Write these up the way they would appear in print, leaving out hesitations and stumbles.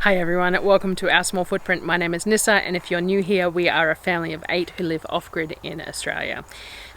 Hi everyone, welcome to Our Small Footprint. My name is Nyssa, and if you're new here, we are a family of 8 who live off-grid in Australia.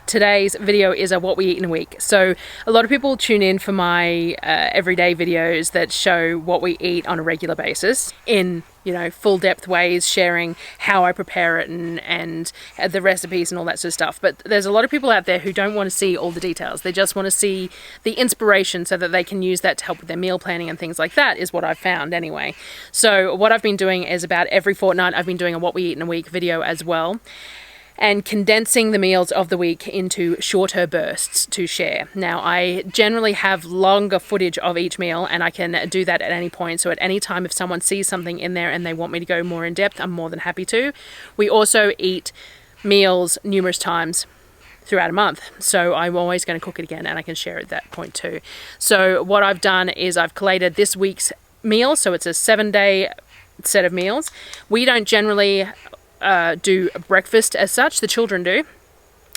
Today's video is a what we eat in a week. So a lot of people tune in for my everyday videos that show what we eat on a regular basis in, full depth ways, sharing how I prepare it and the recipes and all that sort of stuff. But there's a lot of people out there who don't want to see all the details. They just want to see the inspiration so that they can use that to help with their meal planning and things like that, is what I've found anyway. So what I've been doing is about every fortnight I've been doing a what we eat in a week video as well, and condensing the meals of the week into shorter bursts to share. Now, I generally have longer footage of each meal, and I can do that at any point. So at any time, if someone sees something in there and they want me to go more in depth, I'm more than happy to. We also eat meals numerous times throughout a month, so I'm always going to cook it again, and I can share at that point too. So what I've done is I've collated this week's meal, so it's a 7-day set of meals. We don't generally do breakfast as such. The children do.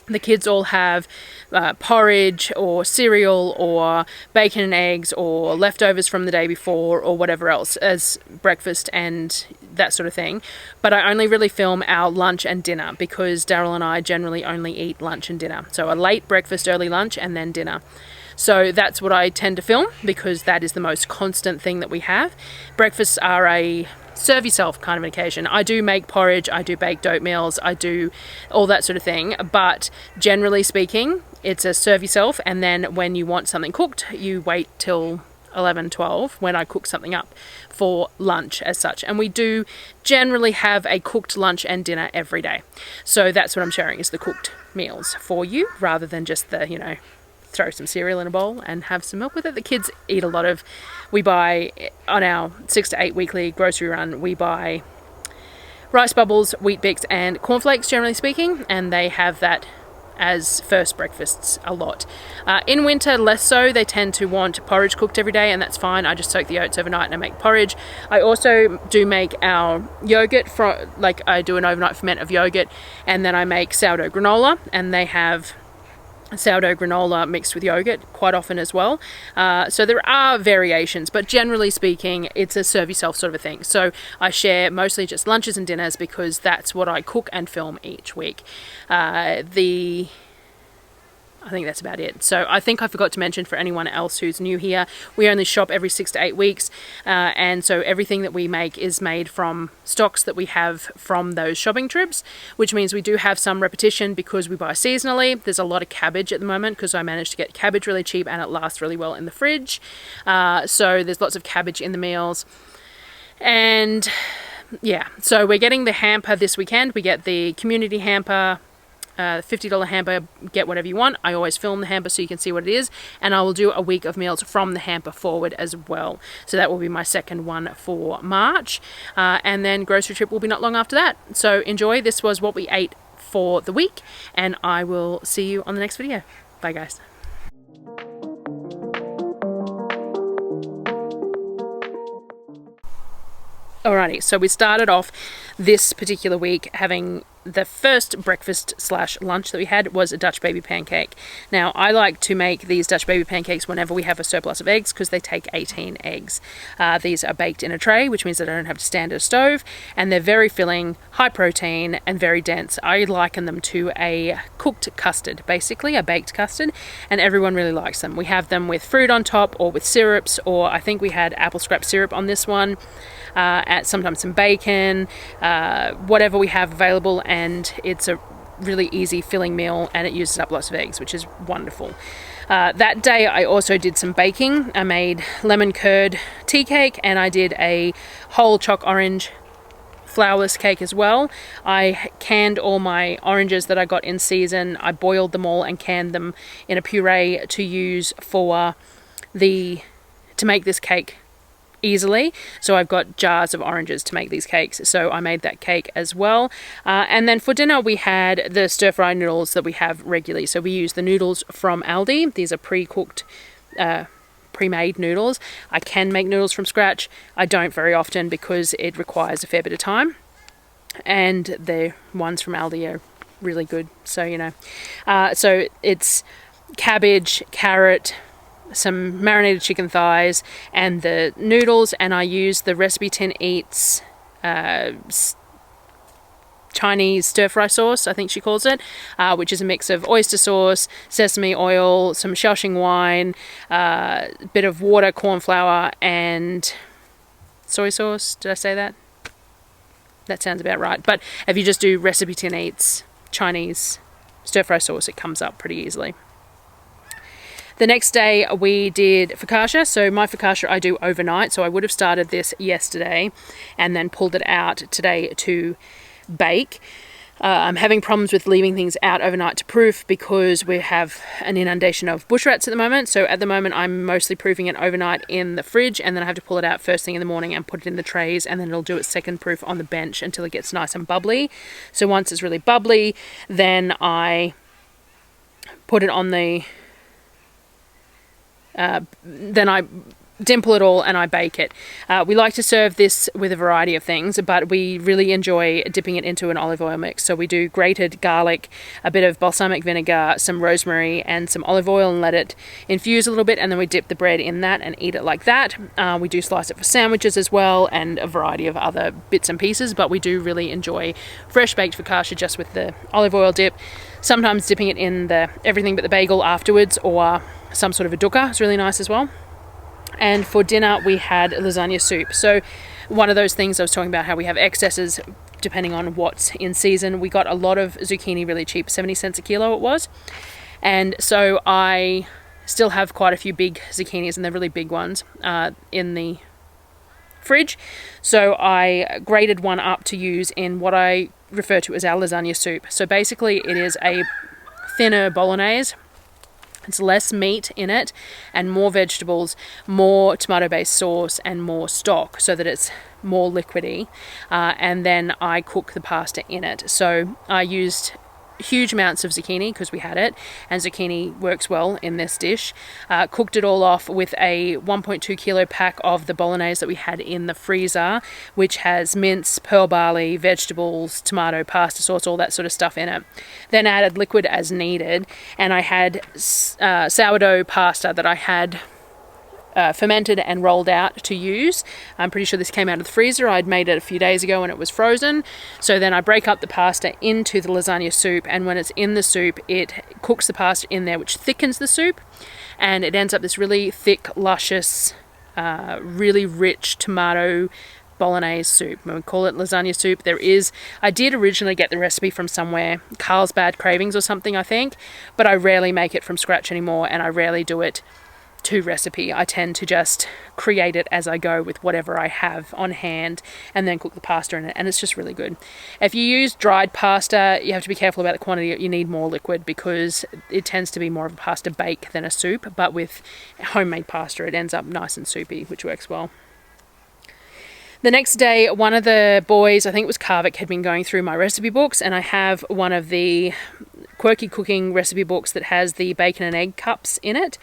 The kids all have porridge or cereal or bacon and eggs or leftovers from the day before or whatever else as breakfast and that sort of thing. But I only really film our lunch and dinner because Darryl and I generally only eat lunch and dinner. So a late breakfast, early lunch, and then dinner. So that's what I tend to film because that is the most constant thing that we have. Breakfasts are a serve yourself kind of an occasion. I do make porridge, I do baked oatmeals, I do all that sort of thing, but generally speaking, it's a serve yourself, and then when you want something cooked, you wait till 11, 12 when I cook something up for lunch as such. And we do generally have a cooked lunch and dinner every day. So that's what I'm sharing, is the cooked meals for you, rather than just the, throw some cereal in a bowl and have some milk with it. The kids eat a lot of, we buy on our 6 to 8 weekly grocery run, we buy rice bubbles, wheat bix and cornflakes, generally speaking, and they have that as first breakfasts a lot. In winter, less so. They tend to want porridge cooked every day, and that's fine. I just soak the oats overnight and I make porridge. I also do make our yogurt, I do an overnight ferment of yogurt, and then I make sourdough granola, and they have sourdough granola mixed with yogurt quite often as well. So there are variations, but generally speaking, it's a serve yourself sort of a thing. So I share mostly just lunches and dinners because that's what I cook and film each week. I think that's about it. So I think I forgot to mention, for anyone else who's new here, we only shop every 6 to 8 weeks. And so everything that we make is made from stocks that we have from those shopping trips, which means we do have some repetition because we buy seasonally. There's a lot of cabbage at the moment because I managed to get cabbage really cheap and it lasts really well in the fridge. So there's lots of cabbage in the meals. And yeah, so we're getting the hamper this weekend. We get the community hamper, $50 hamper, get whatever you want. I always film the hamper so you can see what it is, and I will do a week of meals from the hamper forward as well. So that will be my second one for March, and then grocery trip will be not long after that. So enjoy. This was what we ate for the week, and I will see you on the next video. Bye guys. Alrighty, so we started off this particular week having the first breakfast / lunch that we had was a Dutch baby pancake. Now, I like to make these Dutch baby pancakes whenever we have a surplus of eggs because they take 18 eggs. These are baked in a tray, which means that I don't have to stand at a stove, and they're very filling, high protein, and very dense. I liken them to a cooked custard, basically, a baked custard, and everyone really likes them. We have them with fruit on top or with syrups, or I think we had apple scrap syrup on this one. Sometimes some bacon, whatever we have available, and it's a really easy filling meal, and it uses up lots of eggs, which is wonderful. That day I also did some baking. I made lemon curd tea cake, and I did a whole choc orange flourless cake as well. I canned all my oranges that I got in season. I boiled them all and canned them in a puree to use to make this cake easily. So I've got jars of oranges to make these cakes, so I made that cake as well. And then for dinner we had the stir-fry noodles that we have regularly. So we use the noodles from Aldi. These are pre-cooked, pre-made noodles. I can make noodles from scratch. I don't very often because it requires a fair bit of time, and the ones from Aldi are really good. So so it's cabbage, carrot, some marinated chicken thighs and the noodles, and I use the Recipe 10 Eats Chinese stir-fry sauce, I think she calls it, which is a mix of oyster sauce, sesame oil, some Shaoxing wine, a bit of water, corn flour, and soy sauce. Did I say that? That sounds about right. But if you just do Recipe 10 Eats Chinese stir-fry sauce, it comes up pretty easily. The next day we did focaccia. So my focaccia I do overnight, so I would have started this yesterday and then pulled it out today to bake. I'm having problems with leaving things out overnight to proof because we have an inundation of bush rats at the moment. So at the moment I'm mostly proofing it overnight in the fridge, and then I have to pull it out first thing in the morning and put it in the trays, and then it'll do its second proof on the bench until it gets nice and bubbly. So once it's really bubbly, then I put it on the then I dimple it all and I bake it. We like to serve this with a variety of things, but we really enjoy dipping it into an olive oil mix. So we do grated garlic, a bit of balsamic vinegar, some rosemary and some olive oil, and let it infuse a little bit, and then we dip the bread in that and eat it like that. We do slice it for sandwiches as well, and a variety of other bits and pieces, but we do really enjoy fresh baked focaccia just with the olive oil dip, sometimes dipping it in the everything but the bagel afterwards, or some sort of a dukkha. It's really nice as well. And for dinner we had lasagna soup. So one of those things I was talking about, how we have excesses depending on what's in season. We got a lot of zucchini really cheap, 70 cents a kilo it was. And so I still have quite a few big zucchinis, and they're really big ones, in the fridge. So I grated one up to use in what I refer to as our lasagna soup. So basically it is a thinner bolognese. It's less meat in it and more vegetables, more tomato-based sauce and more stock, so that it's more liquidy. And then I cook the pasta in it. So I used huge amounts of zucchini because we had it, and zucchini works well in this dish. Cooked it all off with a 1.2 kilo pack of the bolognese that we had in the freezer, which has mince, pearl barley, vegetables, tomato, pasta sauce, all that sort of stuff in it. Then added liquid as needed, and I had sourdough pasta that I had fermented and rolled out to use. I'm pretty sure this came out of the freezer. I'd made it a few days ago and it was frozen. So then I break up the pasta into the lasagna soup, and when it's in the soup it cooks the pasta in there, which thickens the soup, and it ends up this really thick, luscious, really rich tomato bolognese soup. We call it lasagna soup. I did originally get the recipe from somewhere, Carlsbad Cravings or something I think, but I rarely make it from scratch anymore, and I rarely do it to recipe. I tend to just create it as I go with whatever I have on hand, and then cook the pasta in it, and it's just really good. If you use dried pasta, you have to be careful about the quantity. You need more liquid because it tends to be more of a pasta bake than a soup, but with homemade pasta it ends up nice and soupy, which works well. The next day, one of the boys, I think it was Kavik, had been going through my recipe books, and I have one of the quirky cooking recipe books that has the bacon and egg cups in it.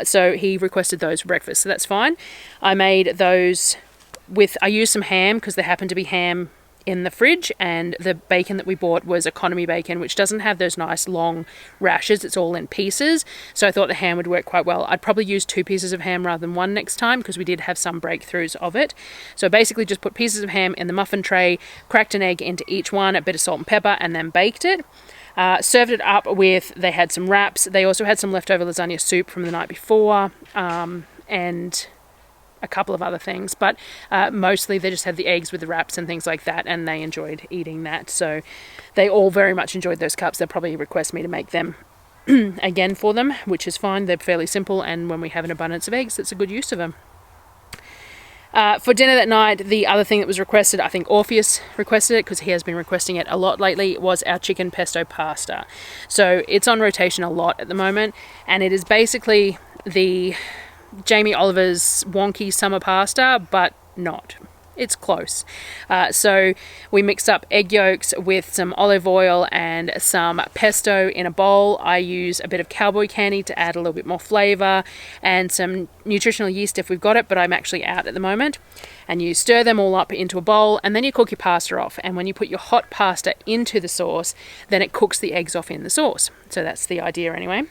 So he requested those for breakfast, so that's fine. I made those I used some ham because there happened to be ham in the fridge, and the bacon that we bought was economy bacon, which doesn't have those nice long rashes. It's all in pieces, so I thought the ham would work quite well. I'd probably use 2 pieces of ham rather than 1 next time, because we did have some breakthroughs of it. So basically just put pieces of ham in the muffin tray, cracked an egg into each one, a bit of salt and pepper, and then baked it. Served it up with, they had some wraps. They also had some leftover lasagna soup from the night before, and a couple of other things, but mostly they just had the eggs with the wraps and things like that, and they enjoyed eating that. So they all very much enjoyed those cups. They'll probably request me to make them again for them, which is fine. They're fairly simple, and when we have an abundance of eggs, it's a good use of them. For dinner that night, the other thing that was requested, I think Orpheus requested it because he has been requesting it a lot lately, was our chicken pesto pasta. So it's on rotation a lot at the moment, and it is basically the Jamie Oliver's wonky summer pasta, but not. It's close. So we mixed up egg yolks with some olive oil and some pesto in a bowl. I use a bit of cowboy candy to add a little bit more flavor, and some nutritional yeast if we've got it, but I'm actually out at the moment. And you stir them all up into a bowl, and then you cook your pasta off. And when you put your hot pasta into the sauce, then it cooks the eggs off in the sauce. So that's the idea anyway.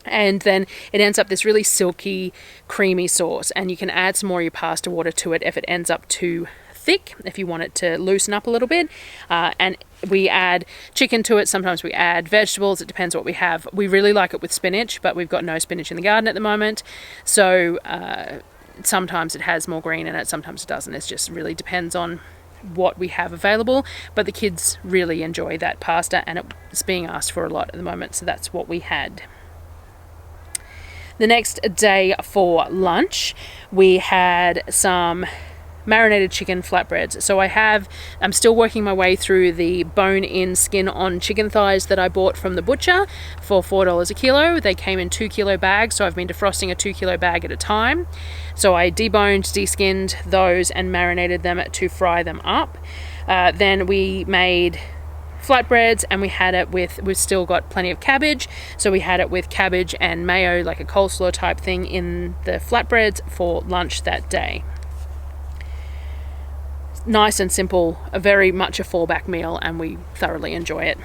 And then it ends up this really silky, creamy sauce, and you can add some more of your pasta water to it if it ends up too thick, if you want it to loosen up a little bit. And we add chicken to it. Sometimes we add vegetables. It depends what we have. We really like it with spinach, but we've got no spinach in the garden at the moment. So sometimes it has more green in it, sometimes it doesn't. It just really depends on what we have available. But the kids really enjoy that pasta, and it's being asked for a lot at the moment, so that's what we had. The next day for lunch, we had some marinated chicken flatbreads. So I'm still working my way through the bone-in, skin-on chicken thighs that I bought from the butcher for $4 a kilo. They came in 2-kilo bags, so I've been defrosting a 2-kilo bag at a time. So I deboned, deskinned those and marinated them to fry them up. Then we made flatbreads, and we've still got plenty of cabbage, so we had it with cabbage and mayo, like a coleslaw type thing, in the flatbreads for lunch that day. Nice and simple, very much a fallback meal, and we thoroughly enjoy it.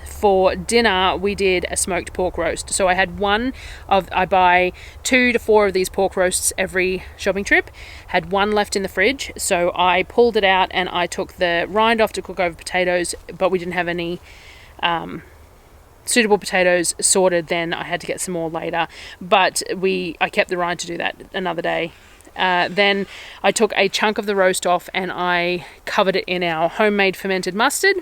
For dinner, we did a smoked pork roast. So I buy 2 to 4 of these pork roasts every shopping trip. Had one left in the fridge, so I pulled it out and I took the rind off to cook over potatoes, but we didn't have any suitable potatoes sorted then. I had to get some more later, but I kept the rind to do that another day. Then I took a chunk of the roast off and I covered it in our homemade fermented mustard,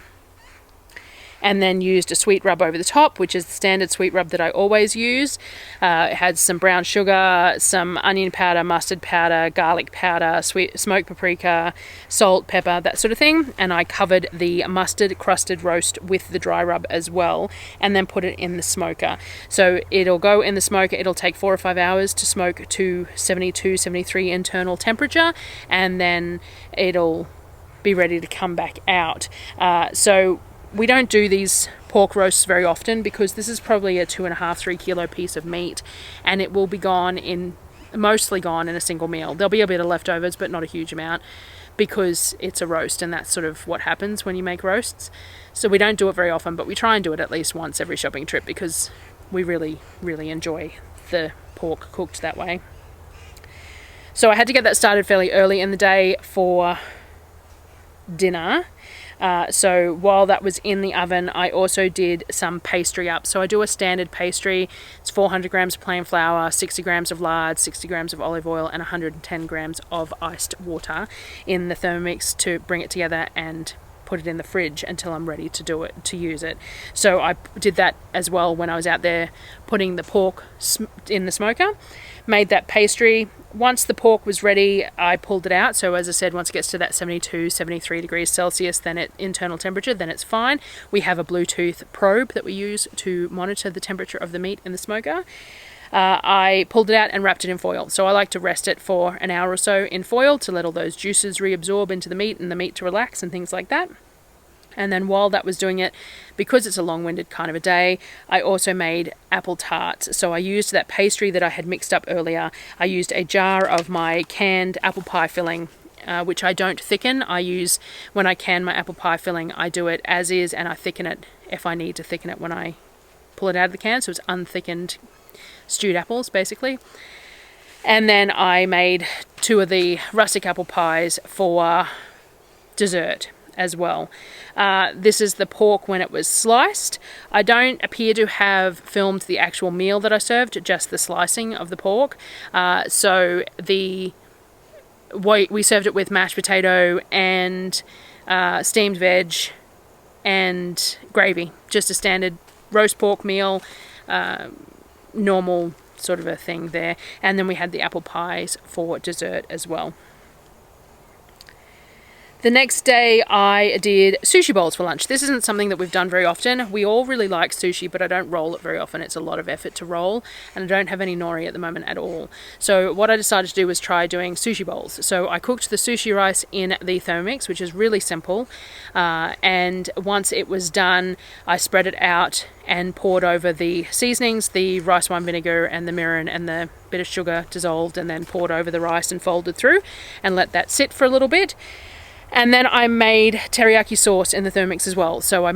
and then used a sweet rub over the top, which is the standard sweet rub that I always use. It had some brown sugar, some onion powder, mustard powder, garlic powder, smoked paprika, salt, pepper, that sort of thing. And I covered the mustard crusted roast with the dry rub as well, and then put it in the smoker. So it'll go in the smoker. It'll take 4 or 5 hours to smoke to 72, 73 internal temperature, and then it'll be ready to come back out. So we don't do these pork roasts very often because this is probably a 2.5-3 kilo piece of meat, and it will be mostly gone in a single meal. There'll be a bit of leftovers, but not a huge amount, because it's a roast, and that's sort of what happens when you make roasts. So we don't do it very often, but we try and do it at least once every shopping trip because we really, really enjoy the pork cooked that way. So I had to get that started fairly early in the day for dinner. So while that was in the oven, I also did some pastry up. So I do a standard pastry. It's 400 grams of plain flour, 60 grams of lard, 60 grams of olive oil, and 110 grams of iced water in the Thermomix to bring it together and put it in the fridge until I'm ready to use it. So I did that as well when I was out there putting the pork in the smoker. Made that pastry. Once the pork was ready, I pulled it out. So as I said, once it gets to that 72, 73 degrees Celsius, then at internal temperature, then it's fine. We have a Bluetooth probe that we use to monitor the temperature of the meat in the smoker. I pulled it out and wrapped it in foil. So I like to rest it for an hour or so in foil to let all those juices reabsorb into the meat and the meat to relax and things like that. And then while that was doing it, because it's a long-winded kind of a day, I also made apple tarts. So I used that pastry that I had mixed up earlier. I used a jar of my canned apple pie filling, which I don't thicken. When I can my apple pie filling, I do it as is, and I thicken it if I need to thicken it when I pull it out of the can. So it's unthickened stewed apples, basically. And then I made 2 of the rustic apple pies for dessert as well. This is the pork when it was sliced. I don't appear to have filmed the actual meal that I served, just the slicing of the pork. So we served it with mashed potato and steamed veg and gravy. Just a standard roast pork meal, normal sort of a thing there. And then we had the apple pies for dessert as well. The next day I did sushi bowls for lunch. This isn't something that we've done very often. We all really like sushi, but I don't roll it very often. It's a lot of effort to roll, and I don't have any nori at the moment at all. So what I decided to do was try doing sushi bowls. So I cooked the sushi rice in the Thermomix, which is really simple. And once it was done, I spread it out and poured over the seasonings, the rice wine vinegar and the mirin and the bit of sugar dissolved, and then poured over the rice and folded through and let that sit for a little bit. And then I made teriyaki sauce in the Thermomix as well. So I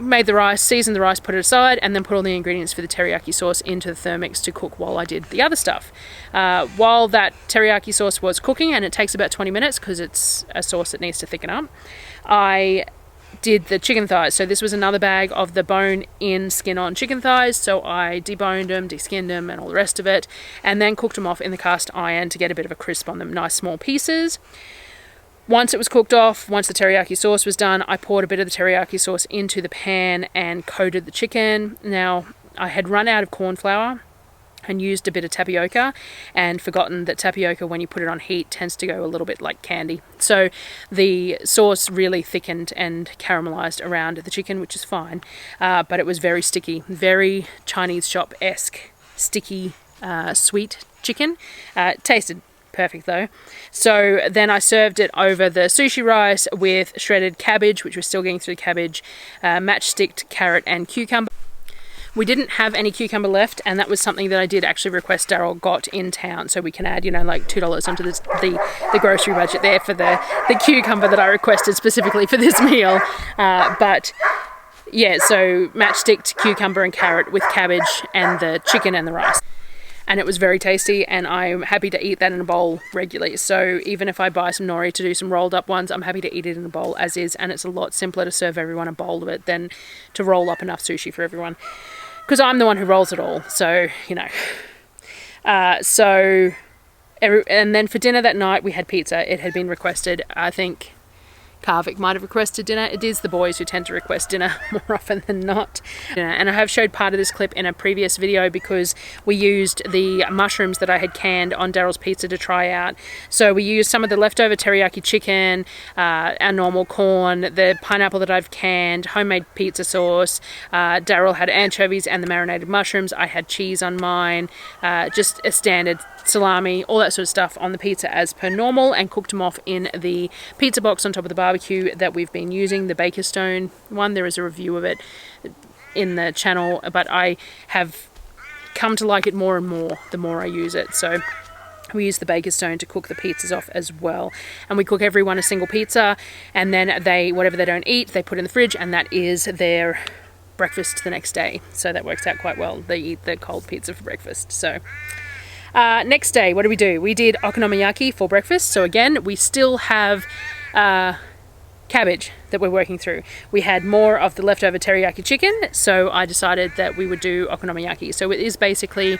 made the rice, seasoned the rice, put it aside, and then put all the ingredients for the teriyaki sauce into the Thermix to cook while I did the other stuff. While that teriyaki sauce was cooking, and it takes about 20 minutes because it's a sauce that needs to thicken up, I did the chicken thighs. So this was another bag of the bone-in, skin-on chicken thighs. So I deboned them, deskinned them, and all the rest of it, and then cooked them off in the cast iron to get a bit of a crisp on them, nice small pieces. Once it was cooked off, once the teriyaki sauce was done, I poured a bit of the teriyaki sauce into the pan and coated the chicken. Now, I had run out of corn flour and used a bit of tapioca and forgotten that tapioca, when you put it on heat, tends to go a little bit like candy. So the sauce really thickened and caramelized around the chicken, which is fine, but it was very sticky, very Chinese shop-esque, sticky, sweet chicken. It tasted perfect though. So then I served it over the sushi rice with shredded cabbage, which we're still getting through the cabbage, matchsticked carrot and cucumber. We didn't have any cucumber left, and that was something that I did actually request Darryl got in town, so we can add, you know, like $2 onto the grocery budget there for the cucumber that I requested specifically for this meal. But yeah, so matchsticked cucumber and carrot with cabbage and the chicken and the rice. And it was very tasty, and I'm happy to eat that in a bowl regularly. So even if I buy some nori to do some rolled up ones, I'm happy to eat it in a bowl as is, and it's a lot simpler to serve everyone a bowl of it than to roll up enough sushi for everyone. Because I'm the one who rolls it all, so, you know. And then for dinner that night, we had pizza. It had been requested, I think Kavik might have requested dinner. It is the boys who tend to request dinner more often than not. And I have showed part of this clip in a previous video because we used the mushrooms that I had canned on Darryl's pizza to try out. So we used some of the leftover teriyaki chicken, our normal corn, the pineapple that I've canned, homemade pizza sauce. Darryl had anchovies and the marinated mushrooms. I had cheese on mine, just a standard salami, all that sort of stuff on the pizza as per normal, and cooked them off in the pizza box on top of the barbecue that we've been using, the Baker Stone one. There is a review of it in the channel, but I have come to like it more and more the more I use it. So we use the Baker Stone to cook the pizzas off as well, and we cook everyone a single pizza, and then they, whatever they don't eat, they put in the fridge, and that is their breakfast the next day. So that works out quite well. They eat the cold pizza for breakfast. So next day, what do? We did okonomiyaki for breakfast. So again, we still have cabbage that we're working through. We had more of the leftover teriyaki chicken, so I decided that we would do okonomiyaki. So it is basically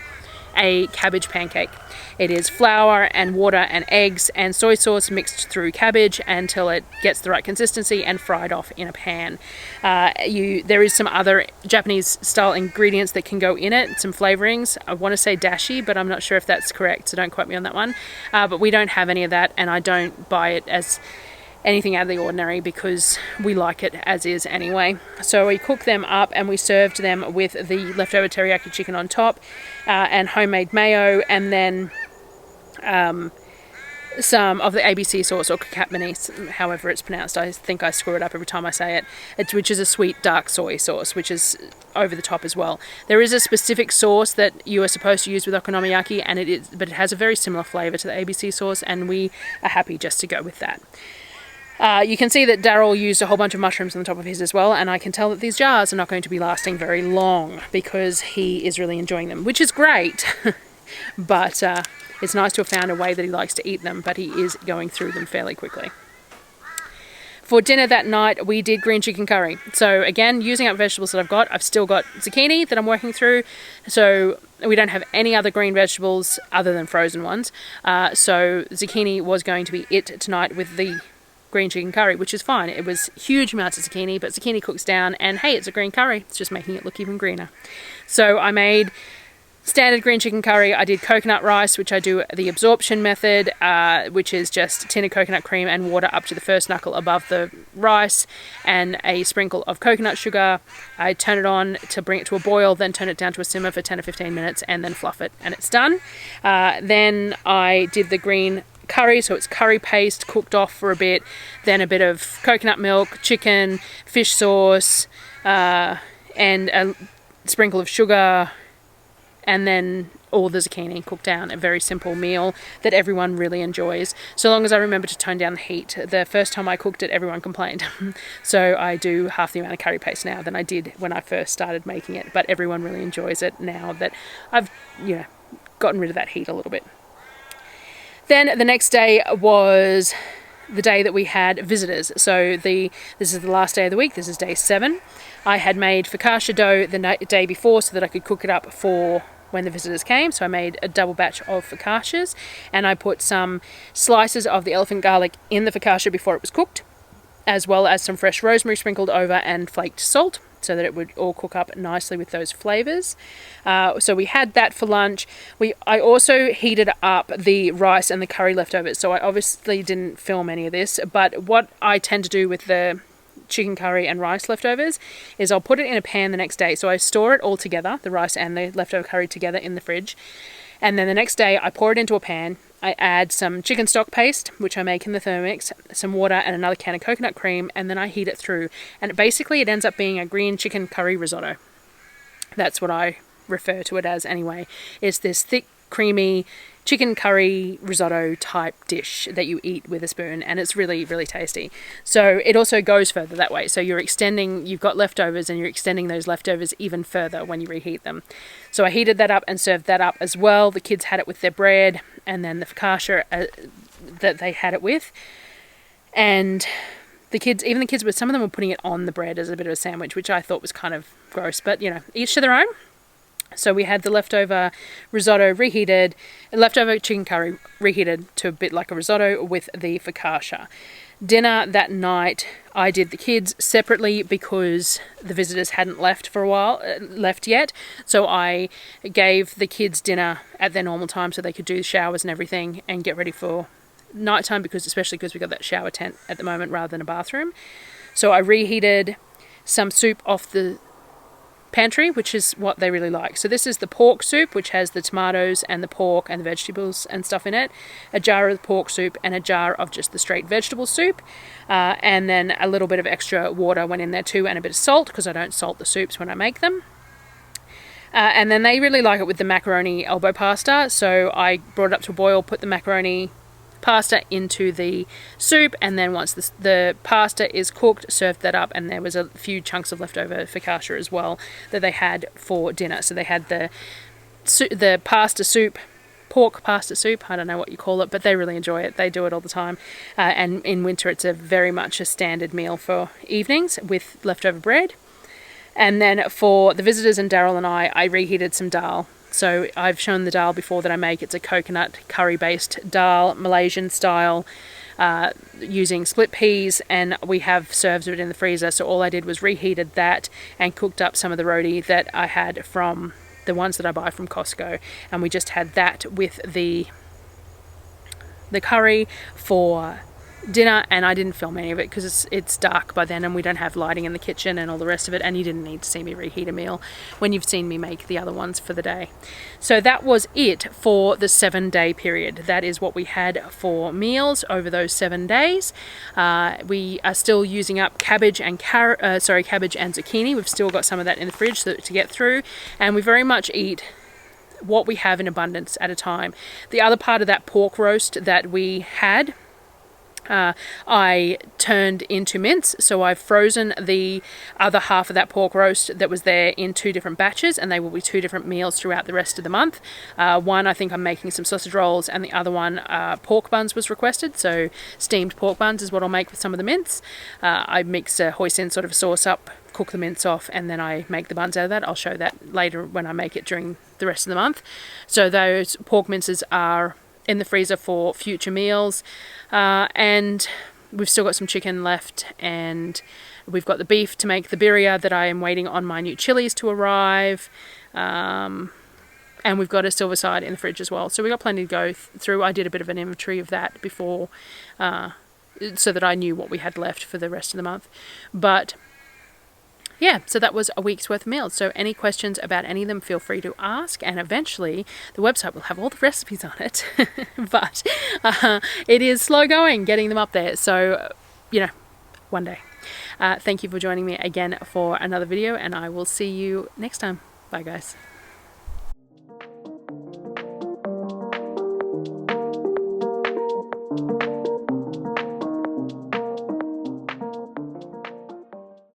a cabbage pancake. It is flour and water and eggs and soy sauce mixed through cabbage until it gets the right consistency and fried off in a pan. There is some other Japanese style ingredients that can go in it, some flavorings. I want to say dashi, but I'm not sure if that's correct, so don't quote me on that one. But we don't have any of that, and I don't buy it as anything out of the ordinary because we like it as is anyway. So we cooked them up and we served them with the leftover teriyaki chicken on top, and homemade mayo, and then some of the ABC sauce, or kakapmani, however it's pronounced. I think I screw it up every time I say it. Which is a sweet dark soy sauce, which is over the top as well. There is a specific sauce that you are supposed to use with okonomiyaki, but it has a very similar flavour to the ABC sauce, and we are happy just to go with that. You can see that Darryl used a whole bunch of mushrooms on the top of his as well, and I can tell that these jars are not going to be lasting very long because he is really enjoying them, which is great. But it's nice to have found a way that he likes to eat them, but he is going through them fairly quickly. For dinner that night, we did green chicken curry. So again, using up vegetables that I've still got zucchini that I'm working through. So we don't have any other green vegetables other than frozen ones. So zucchini was going to be it tonight with the green chicken curry, which is fine. It was huge amounts of zucchini, but zucchini cooks down, and hey, it's a green curry. It's just making it look even greener. So I made standard green chicken curry. I did coconut rice, which I do the absorption method, which is just a tin of coconut cream and water up to the first knuckle above the rice, and a sprinkle of coconut sugar. I turn it on to bring it to a boil, then turn it down to a simmer for 10 or 15 minutes, and then fluff it, and it's done. Then I did the green curry, so it's curry paste cooked off for a bit, then a bit of coconut milk, chicken, fish sauce, and a sprinkle of sugar, and then all the zucchini cooked down. A very simple meal that everyone really enjoys, so long as I remember to tone down the heat. The first time I cooked it, everyone complained. So I do half the amount of curry paste now than I did when I first started making it, but everyone really enjoys it now that I've, you know, gotten rid of that heat a little bit. Then the next day was the day that we had visitors. So this is the last day of the week. This is day 7. I had made focaccia dough the day before so that I could cook it up for when the visitors came. So I made a double batch of focaccias, and I put some slices of the elephant garlic in the focaccia before it was cooked, as well as some fresh rosemary sprinkled over and flaked salt, so that it would all cook up nicely with those flavors. So we had that for lunch. I also heated up the rice and the curry leftovers. So I obviously didn't film any of this, but what I tend to do with the chicken curry and rice leftovers is I'll put it in a pan the next day. So I store it all together, the rice and the leftover curry together in the fridge. And then the next day I pour it into a pan. I add some chicken stock paste, which I make in the Thermomix, some water and another can of coconut cream, and then I heat it through. And it ends up being a green chicken curry risotto. That's what I refer to it as anyway. It's this thick, creamy chicken curry risotto type dish that you eat with a spoon, and it's really, really tasty. So it also goes further that way. So you've got leftovers and you're extending those leftovers even further when you reheat them. So I heated that up and served that up as well. The kids had it with their bread, and then the focaccia that they had it with. And even the kids, some of them were putting it on the bread as a bit of a sandwich, which I thought was kind of gross, but you know, each to their own. So we had the leftover risotto reheated, leftover chicken curry reheated to a bit like a risotto with the focaccia. Dinner that night, I did the kids separately because the visitors hadn't left yet. So I gave the kids dinner at their normal time so they could do the showers and everything and get ready for nighttime, especially because we got that shower tent at the moment rather than a bathroom. So I reheated some soup off the pantry, which is what they really like. So this is the pork soup, which has the tomatoes and the pork and the vegetables and stuff in it, a jar of the pork soup and a jar of just the straight vegetable soup, and then a little bit of extra water went in there too, and a bit of salt, because I don't salt the soups when I make them. And then they really like it with the macaroni elbow pasta, so I brought it up to a boil, put the macaroni pasta into the soup, and then once the pasta is cooked, served that up. And there was a few chunks of leftover focaccia as well that they had for dinner. So they had the pasta soup, pork pasta soup, I don't know what you call it, but they really enjoy it. They do it all the time, and in winter it's very much a standard meal for evenings with leftover bread. And then for the visitors and Darryl and I reheated some dal. So I've shown the dal before that I make. It's a coconut curry based dal, Malaysian style, using split peas, and we have serves of it in the freezer. So all I did was reheated that and cooked up some of the roti that I had from the ones that I buy from Costco, and we just had that with the curry for dinner. And I didn't film any of it because it's dark by then and we don't have lighting in the kitchen and all the rest of it, and you didn't need to see me reheat a meal when you've seen me make the other ones for the day. So that was it for the 7-day period. That is what we had for meals over those 7 days. We are still using up cabbage and zucchini. We've still got some of that in the fridge to get through, and we very much eat what we have in abundance at a time. The other part of that pork roast that we had, I turned into mince, so I've frozen the other half of that pork roast that was there in 2 different batches, and they will be 2 different meals throughout the rest of the month. One, I think I'm making some sausage rolls, and the other one, pork buns was requested, so steamed pork buns is what I'll make with some of the mince. I mix a hoisin sort of sauce up, cook the mince off, and then I make the buns out of that. I'll show that later when I make it during the rest of the month. So those pork minces are in the freezer for future meals, and we've still got some chicken left, and we've got the beef to make the birria that I am waiting on my new chilies to arrive, and we've got a silver side in the fridge as well. So we've got plenty to go through. I did a bit of an inventory of that before, so that I knew what we had left for the rest of the month. But yeah, so that was a week's worth of meals. So any questions about any of them, feel free to ask, and eventually the website will have all the recipes on it. But it is slow going getting them up there. So, one day. Thank you for joining me again for another video, and I will see you next time. Bye, guys.